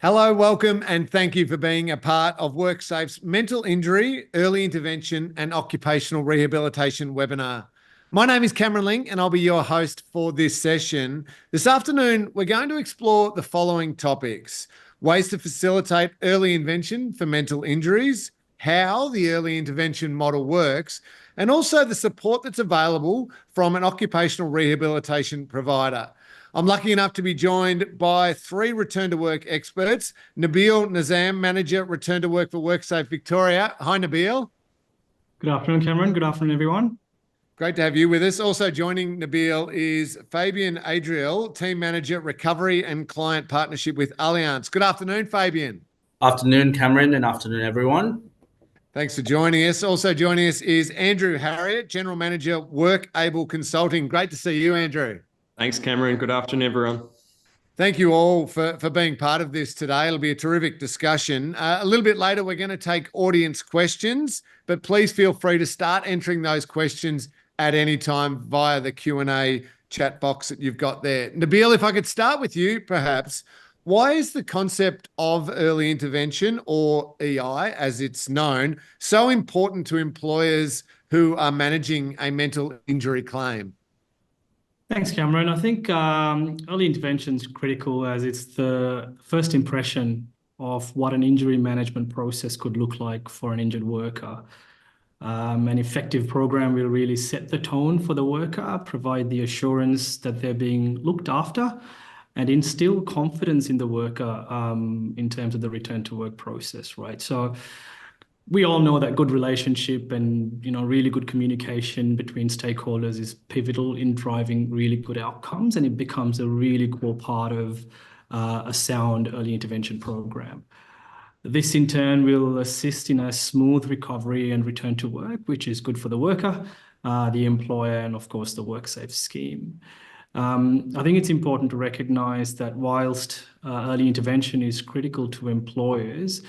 Hello, welcome, and thank you for being a part of WorkSafe's Mental Injury, Early Intervention and Occupational Rehabilitation webinar. My name is Cameron Ling, and I'll be your host for this session. This afternoon, we're going to explore the following topics: ways to facilitate early intervention for mental injuries, how the early intervention model works, and also the support that's available from an occupational rehabilitation provider. I'm lucky enough to be joined by three return to work experts. Nabil Nazam, Manager, Return to Work for WorkSafe Victoria. Hi, Nabil. Good afternoon, Cameron. Good afternoon, everyone. Great to have you with us. Also joining Nabil is Fabian Adriel, Team Manager, Recovery and Client Partnership with Allianz. Good afternoon, Fabian. Afternoon, Cameron, and afternoon, everyone. Thanks for joining us. Also joining us is Andrew Harriott, General Manager, WorkAble Consulting. Great to see you, Andrew. Thanks, Cameron. Good afternoon, everyone. Thank you all for being part of this today. It'll be a terrific discussion. A little bit later, we're going to take audience questions, but please feel free to start entering those questions at any time via the Q&A chat box that you've got there. Nabil, if I could start with you, perhaps, why is the concept of early intervention, or EI as it's known, so important to employers who are managing a mental injury claim? Thanks, Cameron. I think early intervention is critical as it's the first impression of what an injury management process could look like for an injured worker. An effective program will really set the tone for the worker, provide the assurance that they're being looked after, and instill confidence in the worker in terms of the return to work process, right? So we all know that good relationship and really good communication between stakeholders is pivotal in driving really good outcomes, and it becomes a really core part of a sound early intervention program. This in turn will assist in a smooth recovery and return to work, which is good for the worker, the employer, and of course the WorkSafe scheme. I think it's important to recognize that whilst early intervention is critical to employers,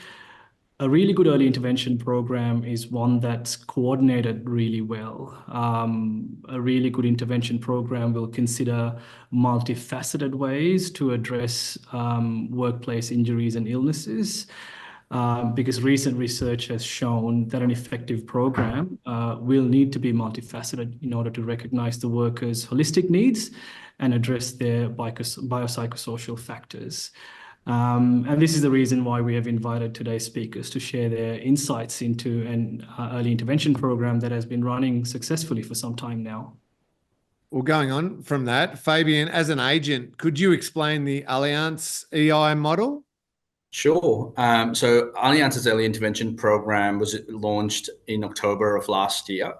a really good early intervention program is one that's coordinated really well. A really good intervention program will consider multifaceted ways to address workplace injuries and illnesses, because recent research has shown that an effective program will need to be multifaceted in order to recognize the workers' holistic needs and address their biopsychosocial factors. And this is the reason why we have invited today's speakers to share their insights into an early intervention program that has been running successfully for some time now. Well, going on from that, Fabian, as an agent, could you explain the Allianz EI model? Sure. So Allianz's early intervention program was launched in October of last year,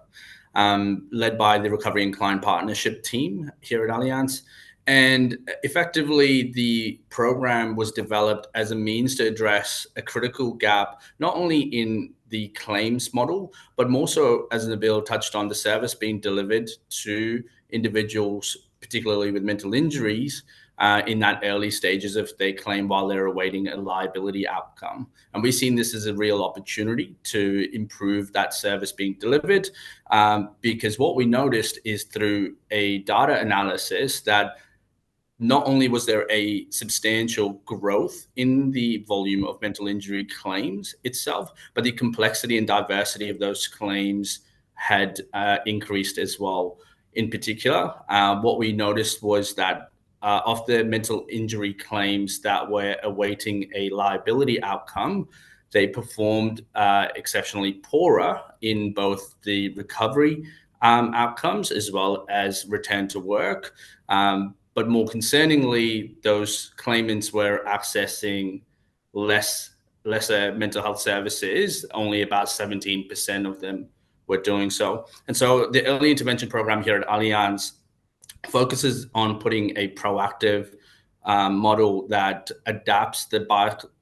led by the Recovery and Client Partnership team here at Allianz. And effectively, the program was developed as a means to address a critical gap, not only in the claims model, but more so, as Nabil touched on, the service being delivered to individuals, particularly with mental injuries, in that early stages of their claim while they're awaiting a liability outcome. And we've seen this as a real opportunity to improve that service being delivered, because what we noticed is through a data analysis that not only was there a substantial growth in the volume of mental injury claims itself, but the complexity and diversity of those claims had increased as well. In particular, what we noticed was that of the mental injury claims that were awaiting a liability outcome, they performed exceptionally poorer in both the recovery outcomes as well as return to work. But more concerningly, those claimants were accessing lesser mental health services. Only about 17% of them were doing so. And so the early intervention program here at Allianz focuses on putting a proactive model that adapts the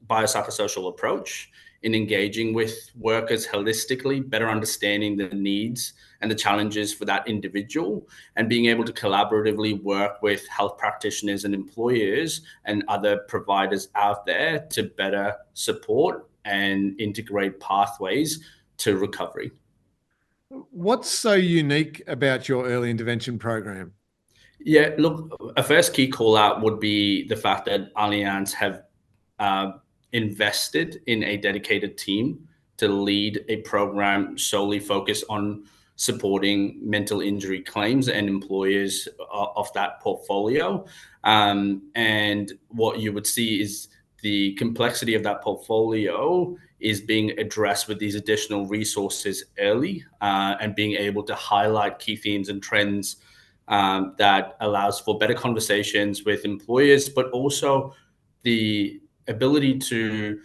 biopsychosocial approach in engaging with workers holistically, better understanding the needs and the challenges for that individual, and being able to collaboratively work with health practitioners and employers and other providers out there to better support and integrate pathways to recovery. What's so unique about your early intervention program? Yeah, look, a first key call out would be the fact that Allianz have invested in a dedicated team to lead a program solely focused on supporting mental injury claims and employers of that portfolio. And what you would see is the complexity of that portfolio is being addressed with these additional resources early, and being able to highlight key themes and trends that allows for better conversations with employers, but also the ability to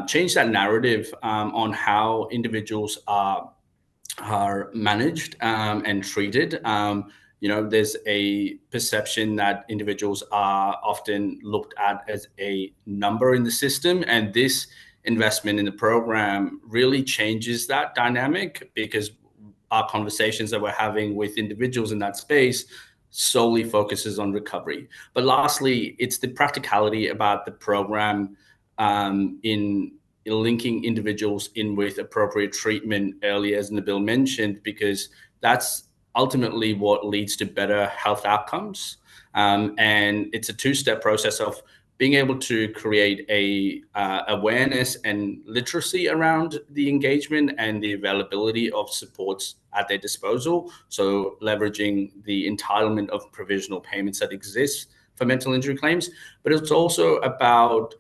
change that narrative on how individuals are managed and treated. There's a perception that individuals are often looked at as a number in the system, and this investment in the program really changes that dynamic, because our conversations that we're having with individuals in that space solely focuses on recovery. But lastly, it's the practicality about the program in linking individuals in with appropriate treatment early, as Nabil mentioned, because that's ultimately what leads to better health outcomes. And it's a two-step process of being able to create a awareness and literacy around the engagement and the availability of supports at their disposal. So leveraging the entitlement of provisional payments that exists for mental injury claims. But it's also about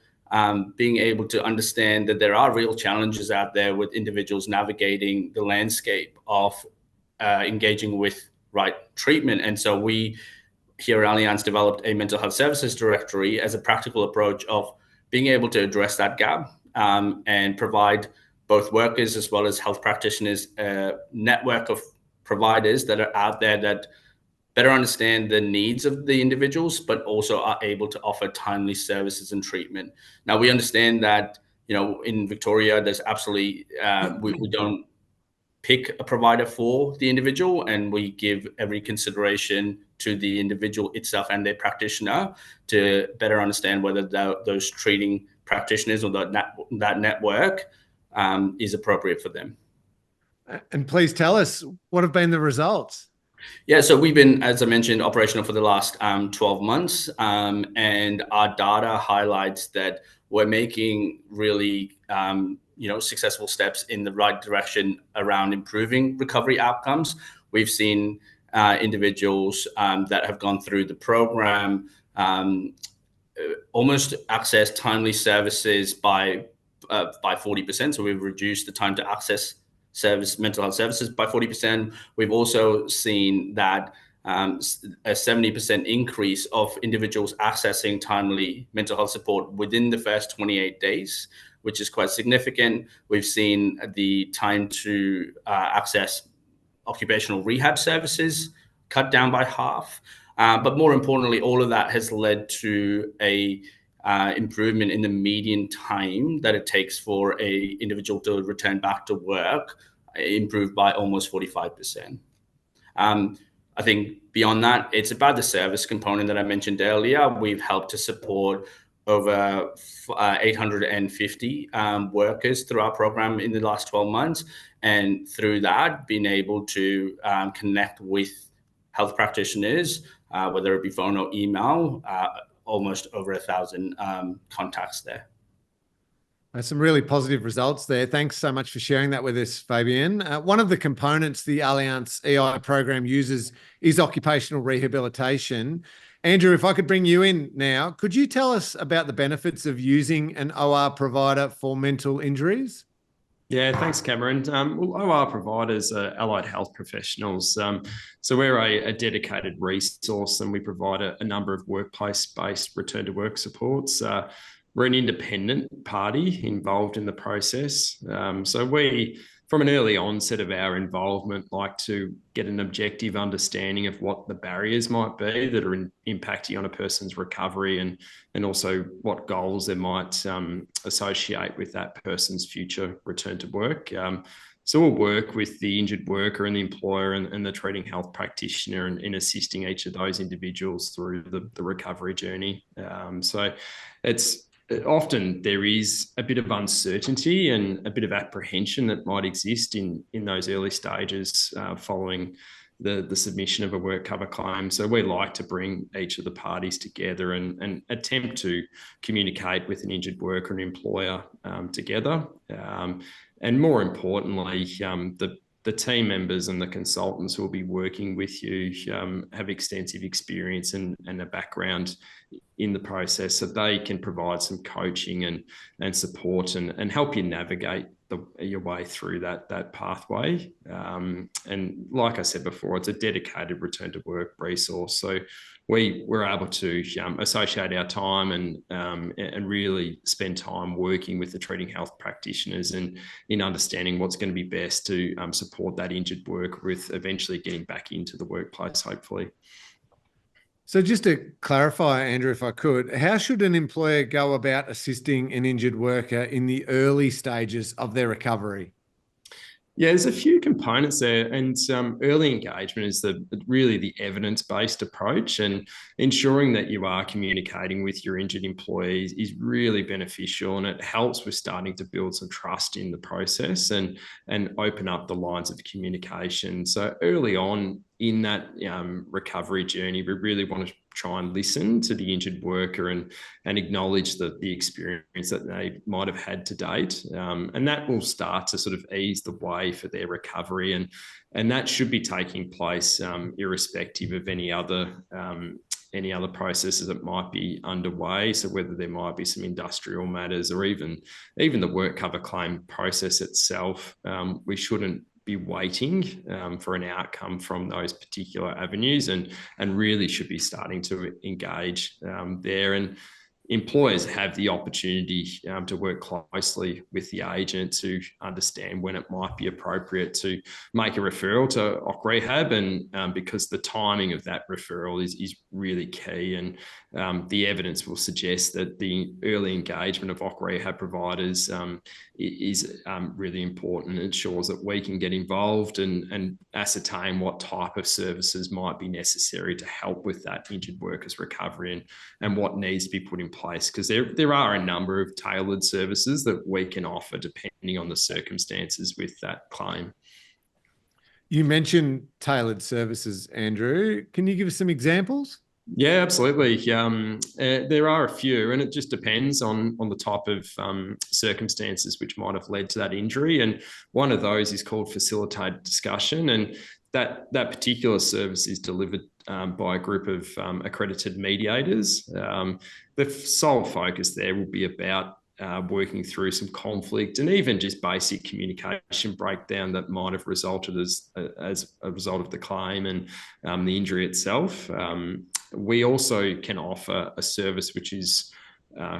being able to understand that there are real challenges out there with individuals navigating the landscape of engaging with right treatment. And so we here at Allianz developed a mental health services directory as a practical approach of being able to address that gap and provide both workers as well as health practitioners a network of providers that are out there that better understand the needs of the individuals, but also are able to offer timely services and treatment. Now, we understand that, in Victoria, there's absolutely, we don't pick a provider for the individual, and we give every consideration to the individual itself and their practitioner to better understand whether those treating practitioners or that network is appropriate for them. And please tell us, what have been the results? Yeah, so we've been, as I mentioned, operational for the last 12 months, and our data highlights that we're making really successful steps in the right direction around improving recovery outcomes. We've seen individuals that have gone through the program almost access timely services by 40%. So we've reduced the time to access mental health services by 40%. We've also seen that a 70% increase of individuals accessing timely mental health support within the first 28 days, which is quite significant. We've seen the time to access occupational rehab services cut down by half. But more importantly, all of that has led to a improvement in the median time that it takes for a individual to return back to work, improved by almost 45%. I think beyond that, it's about the service component that I mentioned earlier. We've helped to support over 850 workers through our program in the last 12 months. And through that, being able to connect with health practitioners, whether it be phone or email, almost over 1,000 contacts there. That's some really positive results there. Thanks so much for sharing that with us, Fabian. One of the components the Allianz EI program uses is occupational rehabilitation. Andrew, if I could bring you in now, could you tell us about the benefits of using an OR provider for mental injuries? Yeah, thanks, Cameron. OR providers are allied health professionals. So we're a dedicated resource, and we provide a number of workplace-based return to work supports. We're an independent party involved in the process. So we, from an early onset of our involvement, like to get an objective understanding of what the barriers might be that are impacting on a person's recovery, and also what goals they might associate with that person's future return to work. So we'll work with the injured worker and the employer and the treating health practitioner in assisting each of those individuals through the recovery journey. So it's often there is a bit of uncertainty and a bit of apprehension that might exist in those early stages following the submission of a work cover claim. So we like to bring each of the parties together and attempt to communicate with an injured worker and employer together. And more importantly, the team members and the consultants who will be working with you have extensive experience and a background in the process, so they can provide some coaching and support and help you navigate your way through that pathway. And like I said before, it's a dedicated return to work resource. So we're able to associate our time and really spend time working with the treating health practitioners and in understanding what's going to be best to support that injured worker with eventually getting back into the workplace, hopefully. So just to clarify, Andrew, if I could, how should an employer go about assisting an injured worker in the early stages of their recovery? Yeah, there's a few components there, and early engagement is really the evidence-based approach, and ensuring that you are communicating with your injured employees is really beneficial, and it helps with starting to build some trust in the process and open up the lines of communication. So early on in that recovery journey, we really want to try and listen to the injured worker and acknowledge the experience that they might have had to date. And that will start to sort of ease the way for their recovery. And that should be taking place irrespective of any other processes that might be underway. So whether there might be some industrial matters or even the work cover claim process itself, we shouldn't be waiting for an outcome from those particular avenues and really should be starting to engage there. And employers have the opportunity to work closely with the agent to understand when it might be appropriate to make a referral to OC Rehab, and because the timing of that referral is really key, and the evidence will suggest that the early engagement of OC Rehab providers is really important. It ensures that we can get involved and ascertain what type of services might be necessary to help with that injured worker's recovery and what needs to be put in place, because there are a number of tailored services that we can offer depending on the circumstances with that claim. You mentioned tailored services, Andrew. Can you give us some examples? Yeah, absolutely. There are a few, and it just depends on the type of circumstances which might have led to that injury. And one of those is called facilitated discussion, and that particular service is delivered by a group of accredited mediators. The sole focus there will be about working through some conflict and even just basic communication breakdown that might have resulted as a result of the claim and the injury itself. We also can offer a service which is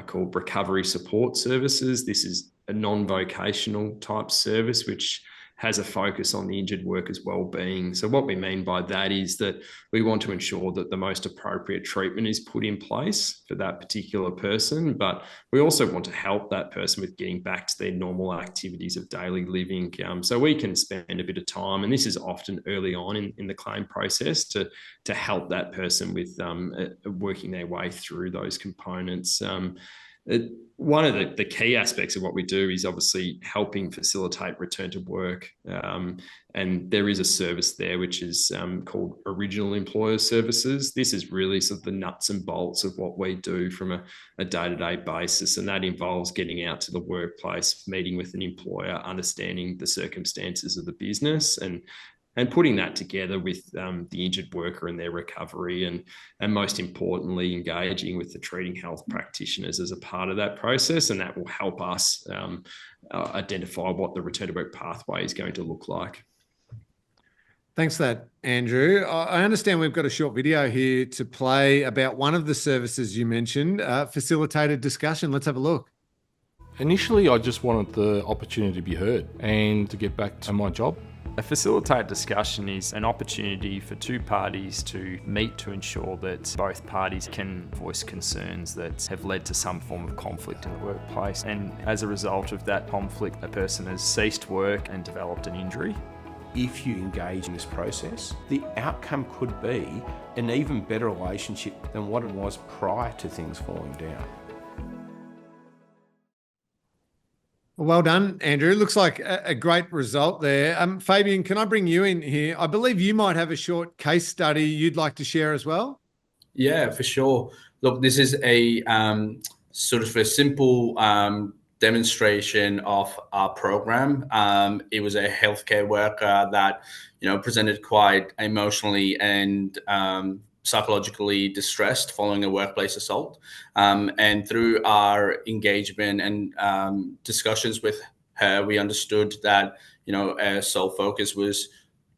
called recovery support services. This is a non-vocational type service which has a focus on the injured worker's well-being. So what we mean by that is that we want to ensure that the most appropriate treatment is put in place for that particular person, but we also want to help that person with getting back to their normal activities of daily living. So we can spend a bit of time, and this is often early on in the claim process, to help that person with working their way through those components. One of the key aspects of what we do is obviously helping facilitate return to work. And there is a service there which is called Original Employer Services. This is really sort of the nuts and bolts of what we do from a day-to-day basis. And that involves getting out to the workplace, meeting with an employer, understanding the circumstances of the business, and putting that together with the injured worker and their recovery, and most importantly, engaging with the treating health practitioners as a part of that process. And that will help us identify what the return to work pathway is going to look like. Thanks for that, Andrew. I understand we've got a short video here to play about one of the services you mentioned, facilitated discussion. Let's have a look. Initially, I just wanted the opportunity to be heard and to get back to my job. A facilitated discussion is an opportunity for two parties to meet to ensure that both parties can voice concerns that have led to some form of conflict in the workplace. And as a result of that conflict, a person has ceased work and developed an injury. If you engage in this process, the outcome could be an even better relationship than what it was prior to things falling down. Well done, Andrew. Looks like a great result there. Fabian, can I bring you in here? I believe you might have a short case study you'd like to share as well. Yeah, for sure. Look, this is a sort of a simple demonstration of our program. It was a healthcare worker that, presented quite emotionally and psychologically distressed following a workplace assault. And through our engagement and discussions with her, we understood that, our sole focus was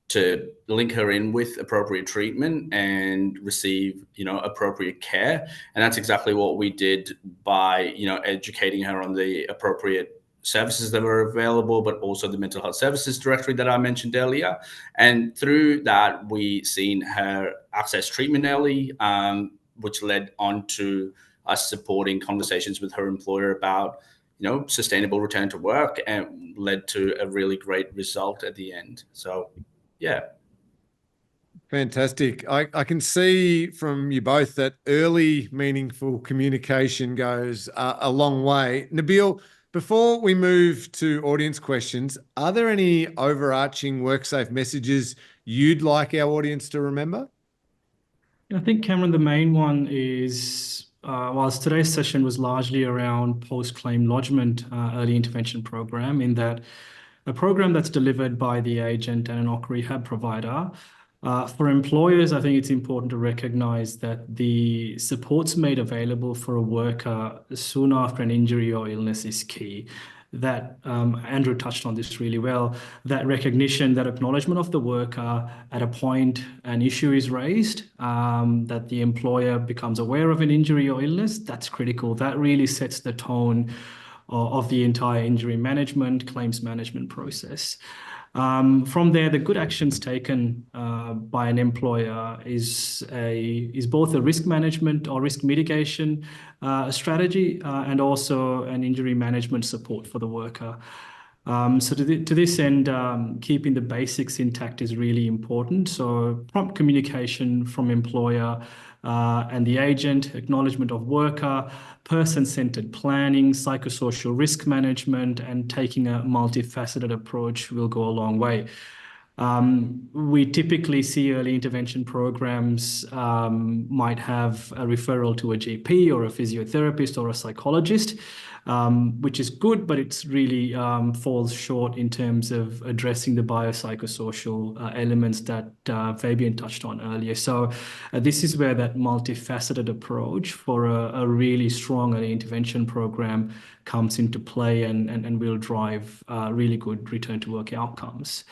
to link her in with appropriate treatment and receive, appropriate care. And that's exactly what we did by, educating her on the appropriate services that were available, but also the mental health services directory that I mentioned earlier. And through that, we seen her access treatment early, which led on to us supporting conversations with her employer about, sustainable return to work, and led to a really great result at the end. So, yeah. Fantastic. I can see from you both that early meaningful communication goes a long way. Nabil, before we move to audience questions, are there any overarching WorkSafe messages you'd like our audience to remember? I think, Cameron, the main one is, whilst today's session was largely around post-claim lodgement early intervention program, in that a program that's delivered by the agent and an OC rehab provider, for employers, I think it's important to recognize that the supports made available for a worker soon after an injury or illness is key. That Andrew touched on this really well, that recognition, that acknowledgement of the worker at a point an issue is raised, that the employer becomes aware of an injury or illness, that's critical. That really sets the tone of the entire injury management, claims management process. From there, the good actions taken by an employer is both a risk management or risk mitigation strategy and also an injury management support for the worker. So to this end, keeping the basics intact is really important. So prompt communication from employer and the agent, acknowledgement of worker, person-centered planning, psychosocial risk management, and taking a multifaceted approach will go a long way. We typically see early intervention programs might have a referral to a GP or a physiotherapist or a psychologist, which is good, but it's really falls short in terms of addressing the biopsychosocial elements that Fabian touched on earlier. So this is where that multifaceted approach for a really strong early intervention program comes into play and will drive really good return to work outcomes.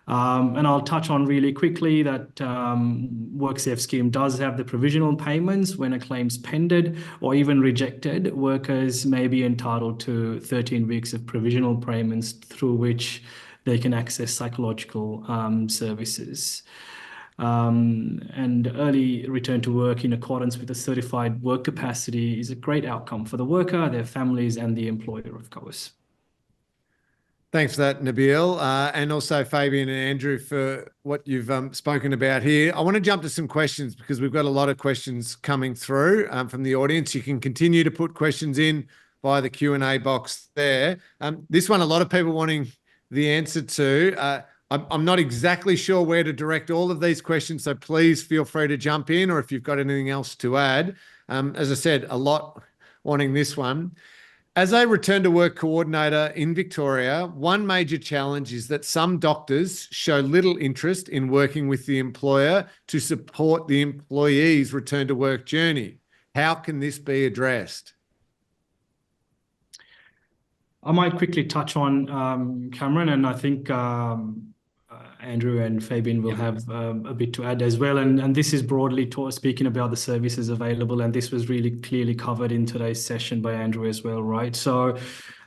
And I'll touch on really quickly that WorkSafe scheme does have the provisional payments when a claim's pended or even rejected. Workers may be entitled to 13 weeks of provisional payments through which they can access psychological services. And early return to work in accordance with a certified work capacity is a great outcome for the worker, their families, and the employer, of course. Thanks for that, Nabil, and also Fabian and Andrew for what you've spoken about here. I want to jump to some questions because we've got a lot of questions coming through from the audience. You can continue to put questions in via the Q&A box there. This one, a lot of people wanting the answer to. I'm not exactly sure where to direct all of these questions, so please feel free to jump in, or if you've got anything else to add. As I said, a lot wanting this one. As a return to work coordinator in Victoria, one major challenge is that some doctors show little interest in working with the employer to support the employee's return to work journey. How can this be addressed? I might quickly touch on Cameron, and I think Andrew and Fabian will have a bit to add as well. And this is broadly speaking about the services available, and this was really clearly covered in today's session by Andrew as well, right? So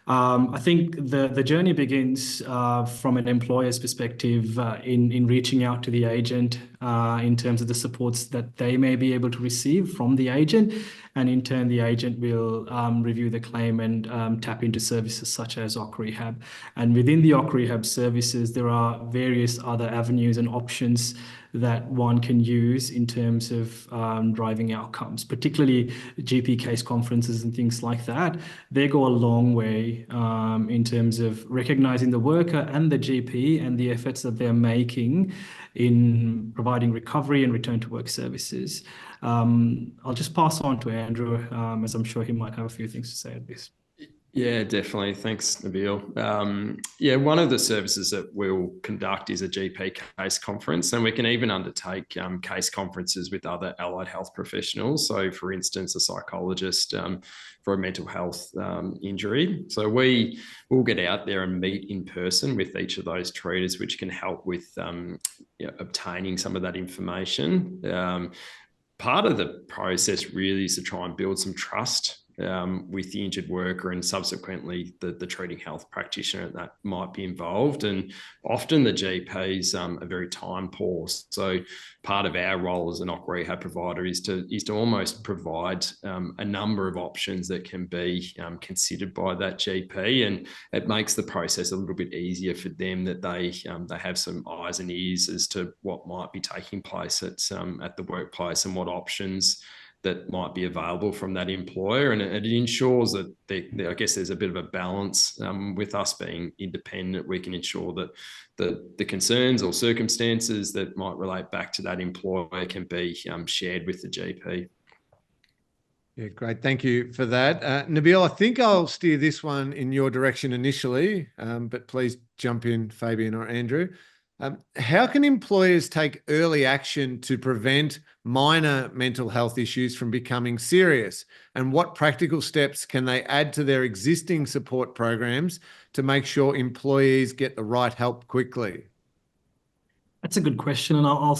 I think the journey begins from an employer's perspective in reaching out to the agent in terms of the supports that they may be able to receive from the agent. And in turn, the agent will review the claim and tap into services such as OC Rehab. And within the OC Rehab services, there are various other avenues and options that one can use in terms of driving outcomes, particularly GP case conferences and things like that. They go a long way GP in terms of recognizing the worker and the GP and the efforts that they're making in providing recovery and return to work services. I'll just pass on to Andrew, as I'm sure he might have a few things to say at this. Yeah, definitely. Thanks, Nabil. Yeah, one of the services that we'll conduct is a GP case conference, and we can even undertake case conferences with other allied health professionals. So, for instance, a psychologist for a mental health injury. So we will get out there and meet in person with each of those treaters, which can help with obtaining some of that information. Part of the process really is to try and build some trust with the injured worker and subsequently the treating health practitioner that might be involved. And often the GPs are very time poor. So part of our role as an OC rehab provider is to almost provide a number of options that can be considered by that GP, and it makes the process a little bit easier for them, that they have some eyes and ears as to what might be taking place at the workplace and what options that might be available from that employer. And it ensures that I guess there's a bit of a balance with us being independent. We can ensure that the concerns or circumstances that might relate back to that employer can be shared with the GP. Yeah, great. Thank you for that. Nabil, I think I'll steer this one in your direction initially, but please jump in, Fabian or Andrew. How can employers take early action to prevent minor mental health issues from becoming serious? And what practical steps can they add to their existing support programs to make sure employees get the right help quickly? That's a good question. And I'll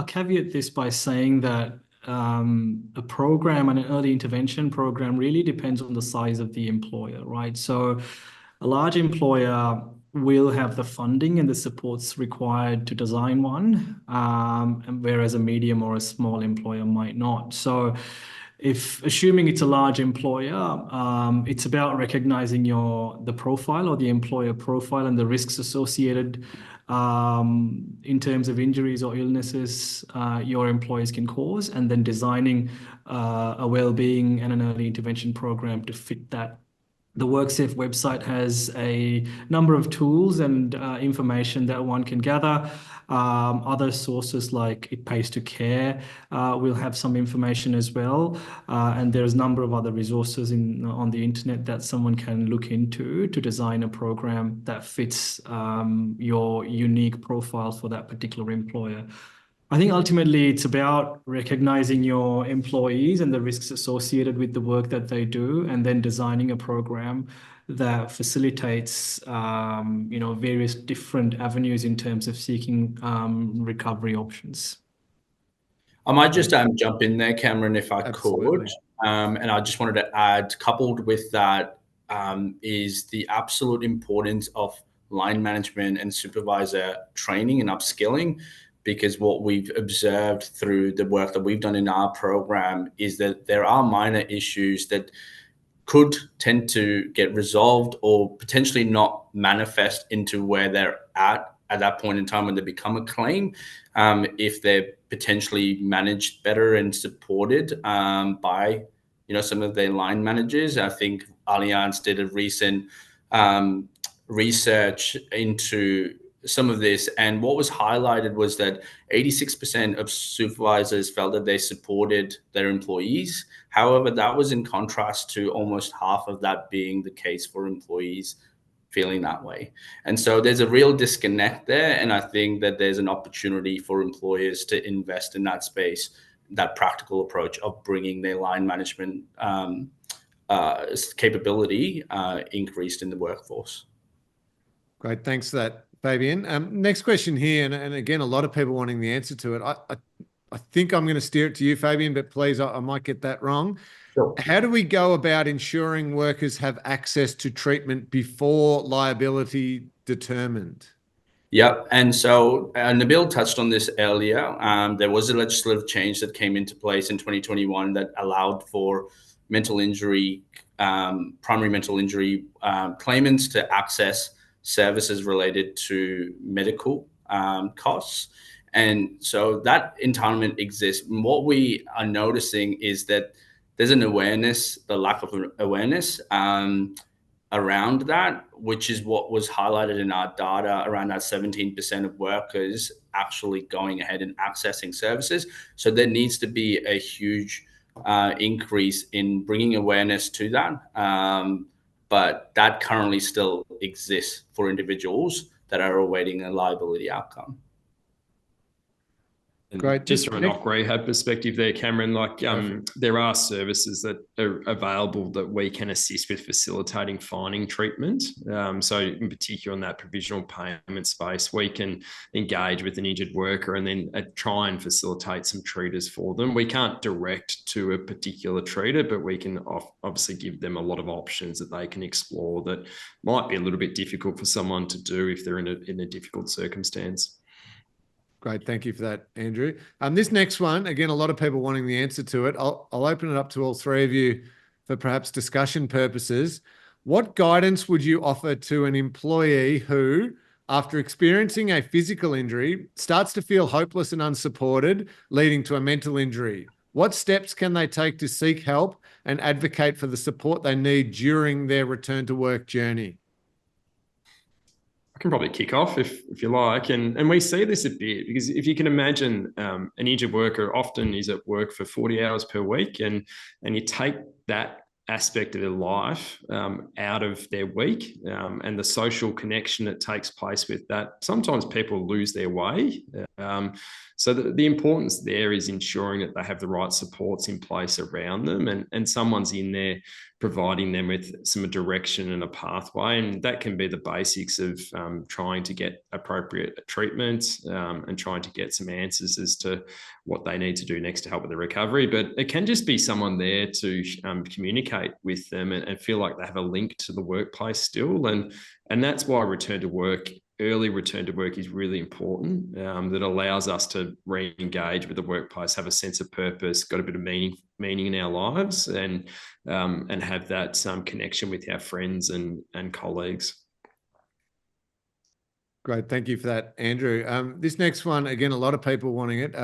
caveat this by saying that a program and an early intervention program really depends on the size of the employer, right? So a large employer will have the funding and the supports required to design one, and whereas a medium or a small employer might not. So if assuming it's a large employer, it's about recognizing the profile or the employer profile and the risks associated in terms of injuries or illnesses your employees can cause, and then designing a well-being and an early intervention program to fit that. The WorkSafe website has a number of tools and information that one can gather. Other sources like It Pays to Care will have some information as well. And there's a number of other resources on the internet that someone can look into to design a program that fits your unique profile for that particular employer. I think ultimately it's about recognizing your employees and the risks associated with the work that they do, and then designing a program that facilitates, various different avenues in terms of seeking recovery options. I might just jump in there, Cameron, if I Absolutely. could. And I just wanted to add, coupled with that, is the absolute importance of line management and supervisor training and upskilling. Because what we've observed through the work that we've done in our program is that there are minor issues that could tend to get resolved or potentially not manifest into where they're at that point in time when they become a claim, if they're potentially managed better and supported by some of their line managers. I think Allianz did a recent research into some of this, and what was highlighted was that 86% of supervisors felt that they supported their employees. However, that was in contrast to almost half of that being the case for employees feeling that way. And so there's a real disconnect there, and I think that there's an opportunity for employers to invest in that space, that practical approach of bringing their line management capability increased in the workforce. Great, thanks for that, Fabian. Next question here, and again, a lot of people wanting the answer to it. I think I'm going to steer it to you, Fabian, but please, I might get that wrong. Sure. How do we go about ensuring workers have access to treatment before liability determined? Yep. And so Nabil touched on this earlier. There was a legislative change that came into place in 2021 that allowed for mental injury, primary mental injury claimants to access services related to medical costs. And so that entitlement exists. And what we are noticing is that there's an awareness, the lack of awareness, around that, which is what was highlighted in our data around that 17% of workers actually going ahead and accessing services. So there needs to be a huge increase in bringing awareness to that. But that currently still exists for individuals that are awaiting a liability outcome. And Great. just from an OC rehab perspective there, Cameron, like there are services that are available that we can assist with facilitating finding treatment. So in particular in that provisional payment space, we can engage with an injured worker and then try and facilitate some treaters for them. We can't direct to a particular treater, but we can obviously give them a lot of options that they can explore that might be a little bit difficult for someone to do if they're in a difficult circumstance. Great. Thank you for that, Andrew. This next one, again, a lot of people wanting the answer to it. I'll open it up to all three of you for perhaps discussion purposes. What guidance would you offer to an employee who, after experiencing a physical injury, starts to feel hopeless and unsupported, leading to a mental injury? What steps can they take to seek help and advocate for the support they need during their return to work journey? I can probably kick off if you like. And we see this a bit because if you can imagine an injured worker often is at work for 40 hours per week and you take that aspect of their life out of their week and the social connection that takes place with that, sometimes people lose their way. So the importance there is ensuring that they have the right supports in place around them and someone's in there providing them with some direction and a pathway. And that can be the basics of trying to get appropriate treatment and trying to get some answers as to what they need to do next to help with the recovery. But it can just be someone there to communicate with them and feel like they have a link to the workplace still. And that's why early return to work is really important. That allows us to re-engage with the workplace, have a sense of purpose, got a bit of meaning in our lives, and have that connection with our friends and colleagues. Great. Thank you for that, Andrew. This next one, again, a lot of people wanting it.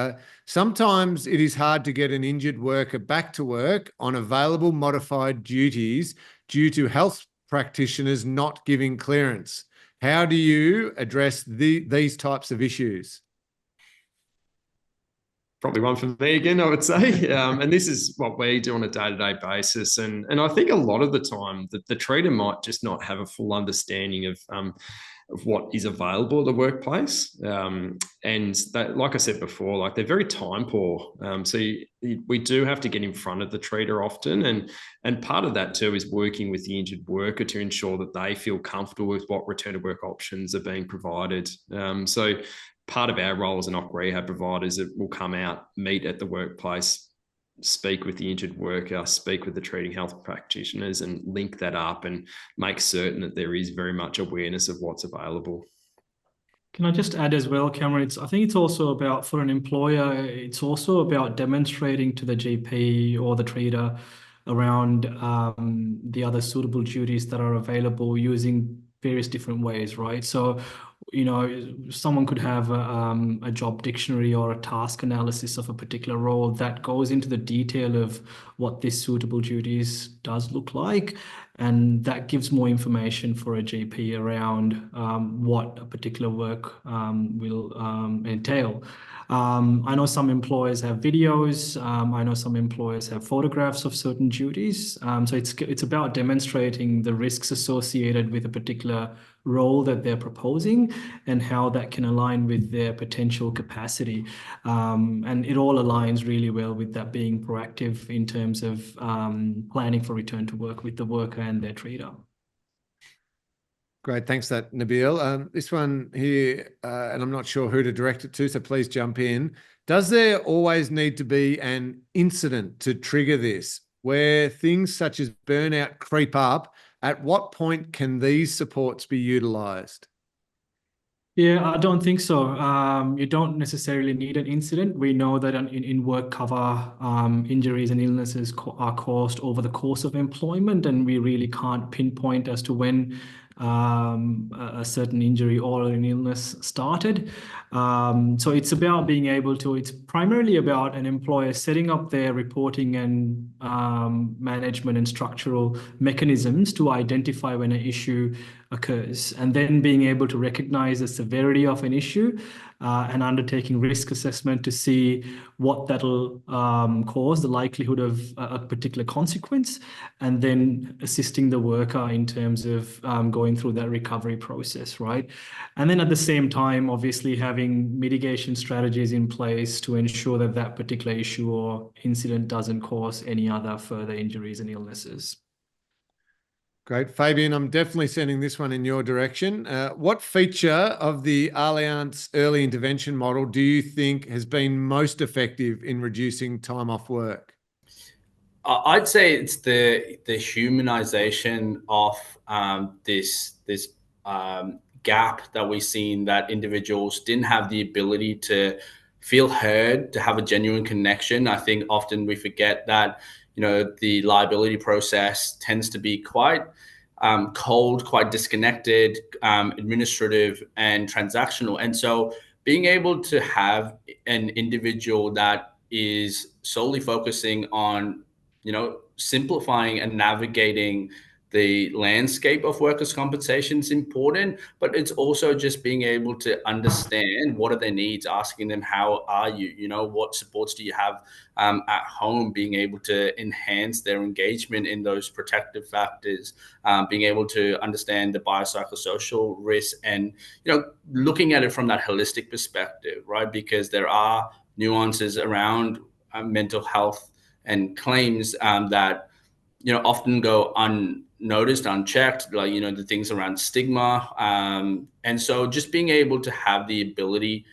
Sometimes it is hard to get an injured worker back to work on available modified duties due to health practitioners not giving clearance. How do you address these types of issues? Probably one for me again, I would say. And this is what we do on a day-to-day basis. And I think a lot of the time that the treater might just not have a full understanding of what is available at the workplace. And that, like I said before, like they're very time poor. So we do have to get in front of the treater often. And part of that too is working with the injured worker to ensure that they feel comfortable with what return to work options are being provided. So part of our role as an OC rehab providers that will come out, meet at the workplace, speak with the injured worker, speak with the treating health practitioners and link that up and make certain that there is very much awareness of what's available. Can I just add as well, Cameron, I think it's also about, for an employer, it's also about demonstrating to the GP or the treater around the other suitable duties that are available using various different ways, right? So, someone could have a job dictionary or a task analysis of a particular role that goes into the detail of what this suitable duties does look like. And that gives more information for a GP around what a particular work will entail. I know some employers have videos. I know some employers have photographs of certain duties. So it's about demonstrating the risks associated with a particular role that they're proposing and how that can align with their potential capacity. And it all aligns really well with that being proactive in terms of planning for return to work with the worker and their treater. Great. Thanks for that, Nabil. This one here, and I'm not sure who to direct it to, so please jump in. Does there always need to be an incident to trigger this, where things such as burnout creep up? At what point can these supports be utilised? Yeah, I don't think so. You don't necessarily need an incident. We know that in work cover, injuries and illnesses are caused over the course of employment, and we really can't pinpoint as to when a certain injury or an illness started. So it's about being able to, it's primarily about an employer setting up their reporting and management and structural mechanisms to identify when an issue occurs, and then being able to recognize the severity of an issue and undertaking risk assessment to see what that'll cause, the likelihood of a particular consequence, and then assisting the worker in terms of going through that recovery process, right? And then at the same time, obviously having mitigation strategies in place to ensure that that particular issue or incident doesn't cause any other further injuries and illnesses. Great. Fabian, I'm definitely sending this one in your direction. What feature of the Allianz early intervention model do you think has been most effective in reducing time off work? I'd say it's the humanization of this gap that we've seen, that individuals didn't have the ability to feel heard, to have a genuine connection. I think often we forget that, the liability process tends to be quite cold, quite disconnected, administrative and transactional. And so being able to have an individual that is solely focusing on, simplifying and navigating the landscape of workers' compensation is important, but it's also just being able to understand what are their needs, asking them, how are you, what supports do you have at home, being able to enhance their engagement in those protective factors, being able to understand the biopsychosocial risks, and, looking at it from that holistic perspective, right? Because there are nuances around mental health and claims that often go unnoticed, unchecked, like the things around stigma, and so just being able to have the ability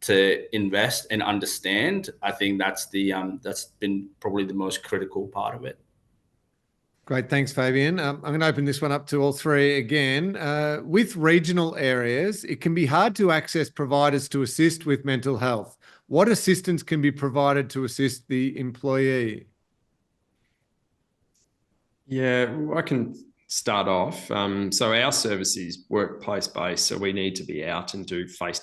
to invest and understand, I think that's been probably the most critical part of it. Great. Thanks, Fabian. I'm going to open this one up to all three again. With regional areas, it can be hard to access providers to assist with mental health. What assistance can be provided to assist the employee? Yeah, I can start off. So our service is workplace-based, so we need to be out and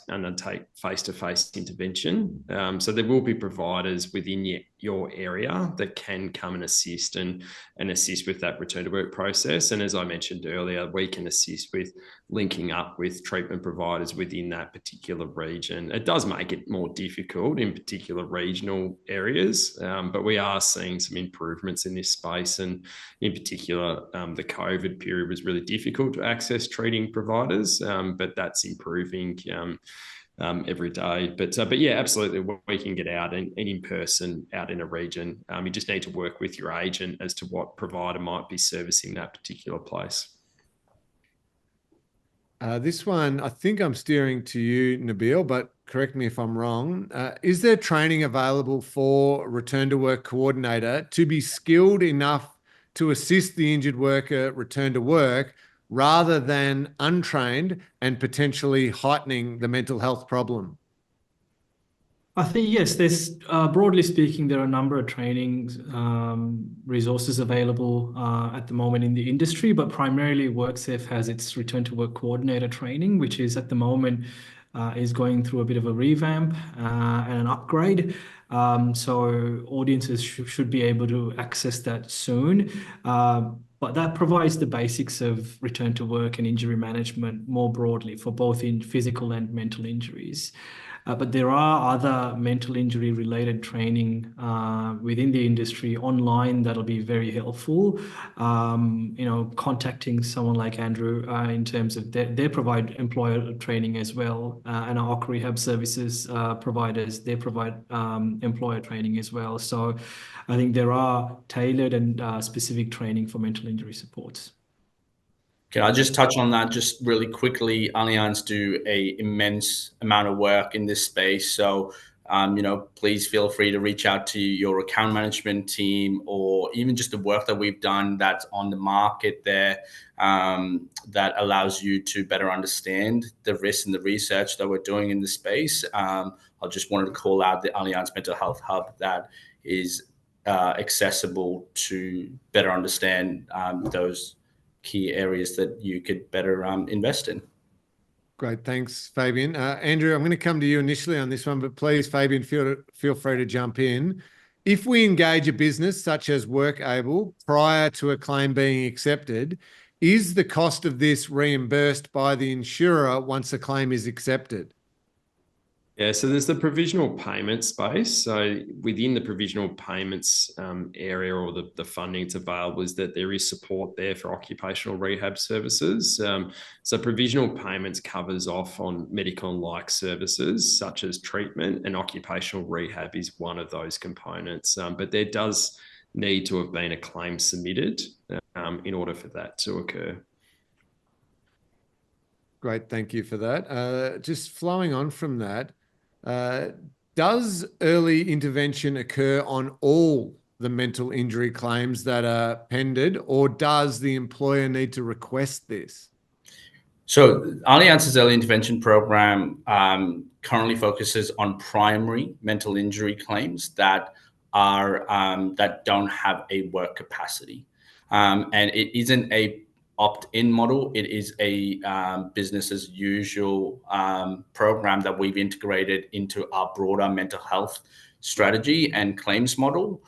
undertake face-to-face intervention. So there will be providers within your area that can come and assist and assist with that return to work process. And as I mentioned earlier, we can assist with linking up with treatment providers within that particular region. It does make it more difficult in particular regional areas, but we are seeing some improvements in this space. And in particular, the COVID period was really difficult to access treating providers, but that's improving every day. But yeah, absolutely, we can get out and in person out in a region. You just need to work with your agent as to what provider might be servicing that particular place. This one, I think I'm steering to you, Nabil, but correct me if I'm wrong. Is there training available for return to work coordinator to be skilled enough to assist the injured worker return to work rather than untrained and potentially heightening the mental health problem? I think, yes, there's broadly speaking, there are a number of training resources available at the moment in the industry, but primarily WorkSafe has its return to work coordinator training, which is at the moment is going through a bit of a revamp and an upgrade. So audiences should be able to access that soon. But that provides the basics of return to work and injury management more broadly for both in physical and mental injuries. But there are other mental injury related training within the industry online that'll be very helpful. Contacting someone like Andrew in terms of they provide employer training as well, and our OC Rehab services providers, they provide employer training as well. So I think there are tailored and specific training for mental injury supports. Can I just touch on that just really quickly? Allianz do an immense amount of work in this space. So, please feel free to reach out to your account management team, or even just the work that we've done that's on the market there, that allows you to better understand the risks and the research that we're doing in the space. I just wanted to call out the Allianz Mental Health Hub that is accessible to better understand those key areas that you could better invest in. Great. Thanks, Fabian. Andrew, I'm going to come to you initially on this one, but please, Fabian, feel free to jump in. If we engage a business such as WorkAble prior to a claim being accepted, is the cost of this reimbursed by the insurer once a claim is accepted? Yeah, so there's the provisional payment space. So within the provisional payments area, or the funding that's available, is that there is support there for occupational rehab services. So provisional payments covers off on medical and like services such as treatment, and occupational rehab is one of those components. But there does need to have been a claim submitted in order for that to occur. Great. Thank you for that. Just flowing on from that, does early intervention occur on all the mental injury claims that are pended, or does the employer need to request this? So Allianz's early intervention program currently focuses on primary mental injury claims that are that don't have a work capacity, and it isn't a opt-in model. It is a business as usual program that we've integrated into our broader mental health strategy and claims model.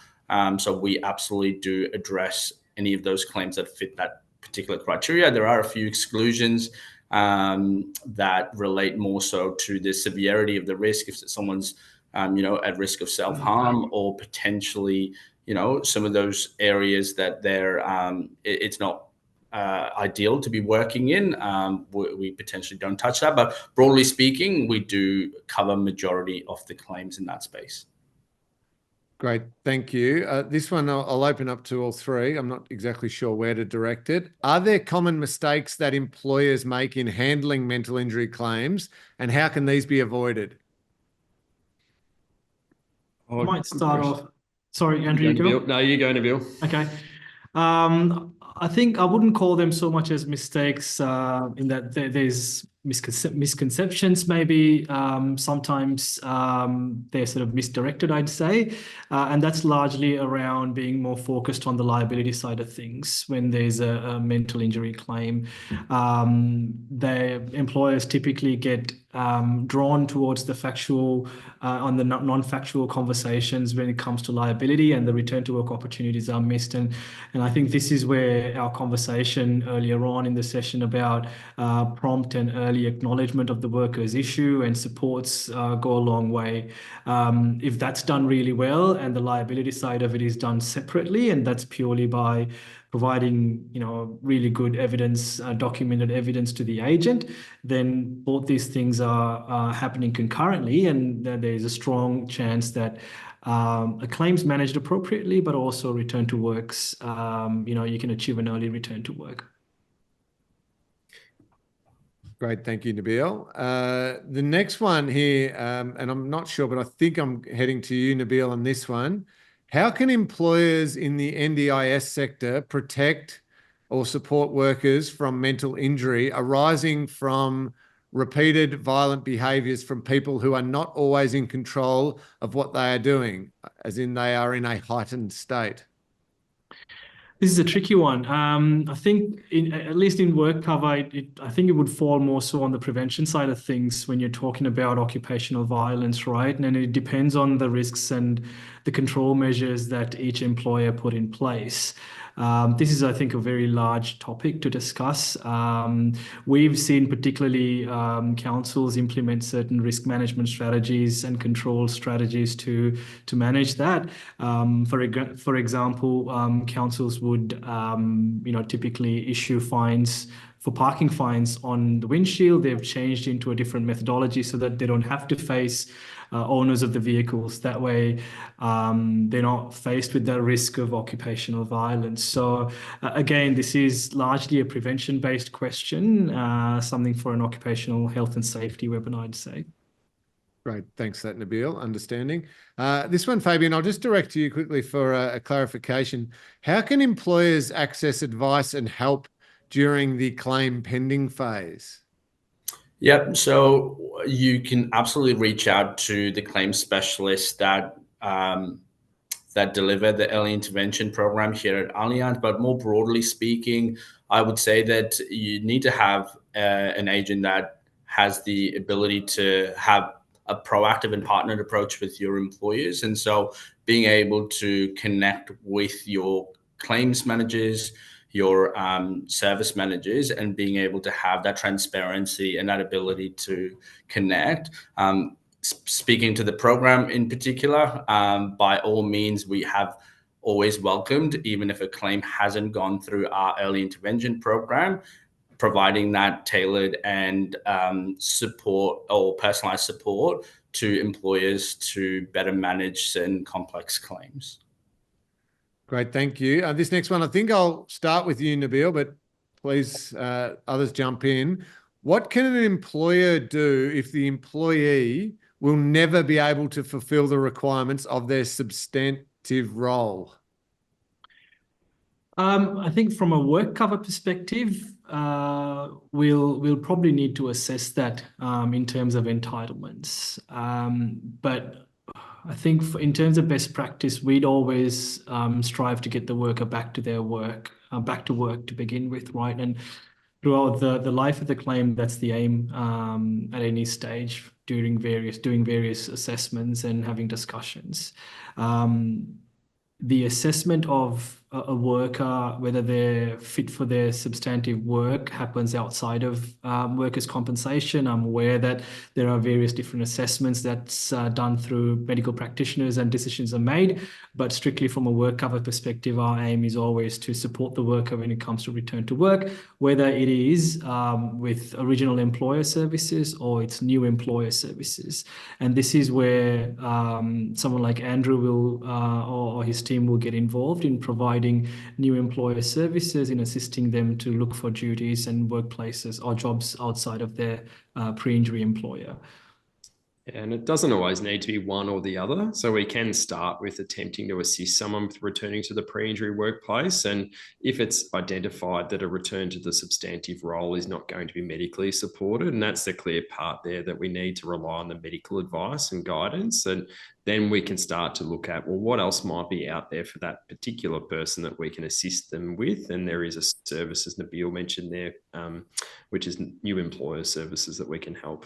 So we absolutely do address any of those claims that fit that particular criteria. There are a few exclusions that relate more so to the severity of the risk. If someone's at risk of self-harm, or potentially some of those areas that they're it's not ideal to be working in, we potentially don't touch that. But broadly speaking, we do cover majority of the claims in that space. Great. Thank you. This one I'll open up to all three. I'm not exactly sure where to direct it. Are there common mistakes that employers make in handling mental injury claims, and how can these be avoided? I might start off. Sorry, Andrew, you go. No, you go, Nabil. Okay. I think I wouldn't call them so much as mistakes in that there's misconceptions maybe. Sometimes they're sort of misdirected, I'd say. And that's largely around being more focused on the liability side of things when there's a mental injury claim. The employers typically get drawn towards the factual on the non-factual conversations when it comes to liability, and the return to work opportunities are missed. And I think this is where our conversation earlier on in the session about prompt and early acknowledgement of the worker's issue and supports go a long way. If that's done really well and the liability side of it is done separately, and that's purely by providing really good evidence, documented evidence to the agent, then both these things are happening concurrently, and there's a strong chance that a claim's managed appropriately, but also return to works, you can achieve an early return to work. Great. Thank you, Nabil. The next one here, and I'm not sure, but I think I'm heading to you, Nabil, on this one. How can employers in the NDIS sector protect or support workers from mental injury arising from repeated violent behaviours from people who are not always in control of what they are doing, as in they are in a heightened state? This is a tricky one. I think, at least in work cover, I think it would fall more so on the prevention side of things when you're talking about occupational violence, right? And it depends on the risks and the control measures that each employer put in place. This is, I think, a very large topic to discuss. We've seen particularly councils implement certain risk management strategies and control strategies to manage that. For example, councils would typically issue fines for parking fines on the windshield. They've changed into a different methodology so that they don't have to face owners of the vehicles. That way, they're not faced with the risk of occupational violence. So again, this is largely a prevention-based question, something for an occupational health and safety webinar, I'd say. Great. Thanks for that, Nabil. Understanding. This one, Fabian, I'll just direct to you quickly for a clarification. How can employers access advice and help during the claim pending phase? Yep. So you can absolutely reach out to the claims specialists that deliver the early intervention program here at Allianz. But more broadly speaking, I would say that you need to have an agent that has the ability to have a proactive and partnered approach with your employers. And so being able to connect with your claims managers, your service managers, and being able to have that transparency and that ability to connect. Speaking to the program in particular, by all means, we have always welcomed, even if a claim hasn't gone through our early intervention program, providing that tailored and support or personalized support to employers to better manage certain complex claims. Great, thank you. This next one, I think I'll start with you, Nabil, but please others jump in. What can an employer do if the employee will never be able to fulfill the requirements of their substantive role? I think from a work cover perspective, we'll probably need to assess that in terms of entitlements. But I think in terms of best practice, we'd always strive to get the worker back to work to begin with, right? And throughout the life of the claim, that's the aim at any stage doing various assessments and having discussions. The assessment of a worker, whether they're fit for their substantive work, happens outside of workers' compensation. I'm aware that there are various different assessments that's done through medical practitioners and decisions are made, but strictly from a work cover perspective, our aim is always to support the worker when it comes to return to work, whether it is with original employer services or it's new employer services. And this is where someone like Andrew will or his team will get involved in providing new employer services, in assisting them to look for duties and workplaces or jobs outside of their pre-injury employer. And it doesn't always need to be one or the other. So we can start with attempting to assist someone with returning to the pre-injury workplace. And if it's identified that a return to the substantive role is not going to be medically supported, and that's the clear part there, that we need to rely on the medical advice and guidance, and then we can start to look at, well, what else might be out there for that particular person that we can assist them with. And there is a service, as Nabil mentioned there, which is new employer services that we can help.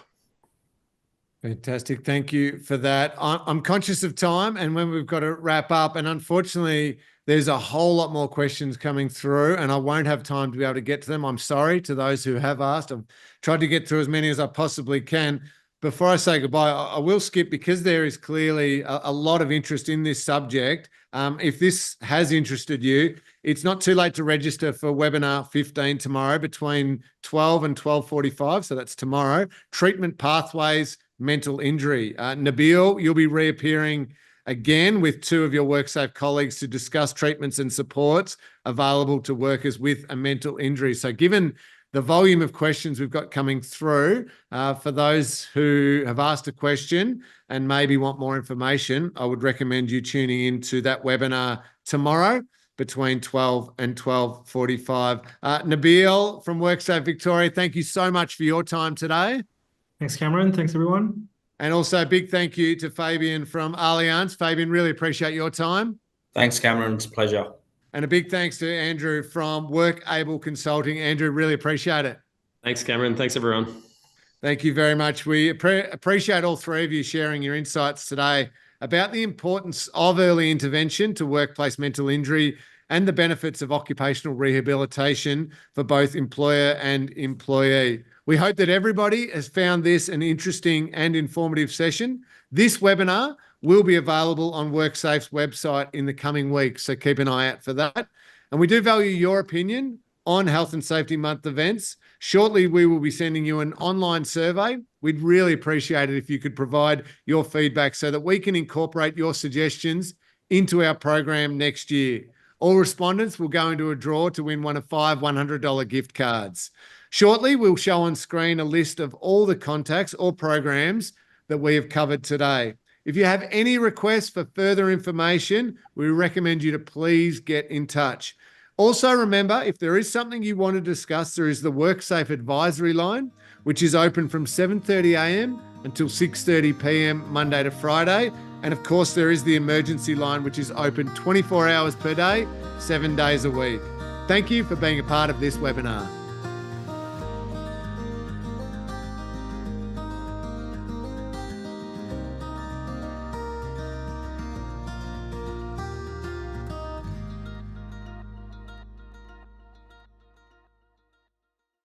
Fantastic. Thank you for that. I'm conscious of time and when we've got to wrap up, and unfortunately there's a whole lot more questions coming through and I won't have time to be able to get to them. I'm sorry to those who have asked. I've tried to get through as many as I possibly can. Before I say goodbye, I will skip, because there is clearly a lot of interest in this subject. If this has interested you, it's not too late to register for webinar 15 tomorrow between 12 and 12:45. So that's tomorrow. Treatment pathways, mental injury. Nabil, you'll be reappearing again with two of your WorkSafe colleagues to discuss treatments and supports available to workers with a mental injury. So given the volume of questions we've got coming through, for those who have asked a question and maybe want more information, I would recommend you tuning into that webinar tomorrow between 12 and 12:45. Nabil from WorkSafe Victoria, thank you so much for your time today. Thanks, Cameron. Thanks, everyone. And also a big thank you to Fabian from Allianz. Fabian, really appreciate your time. Thanks, Cameron. It's a pleasure. And a big thanks to Andrew from WorkAble Consulting. Andrew, really appreciate it. Thanks, Cameron. Thanks, everyone. Thank you very much. We appreciate all three of you sharing your insights today about the importance of early intervention to workplace mental injury and the benefits of occupational rehabilitation for both employer and employee. We hope that everybody has found this an interesting and informative session. This webinar will be available on WorkSafe's website in the coming weeks, so keep an eye out for that. And we do value your opinion on Health and Safety Month events. Shortly, we will be sending you an online survey. We'd really appreciate it if you could provide your feedback so that we can incorporate your suggestions into our program next year. All respondents will go into a draw to win one of 5 $100 gift cards. Shortly, we'll show on screen a list of all the contacts or programs that we have covered today. If you have any requests for further information, we recommend you to please get in touch. Also, remember, if there is something you want to discuss, there is the WorkSafe advisory line, which is open from 7:30 a.m. until 6:30 p.m. Monday to Friday. And of course, there is the emergency line, which is open 24 hours per day, 7 days a week. Thank you for being a part of this webinar.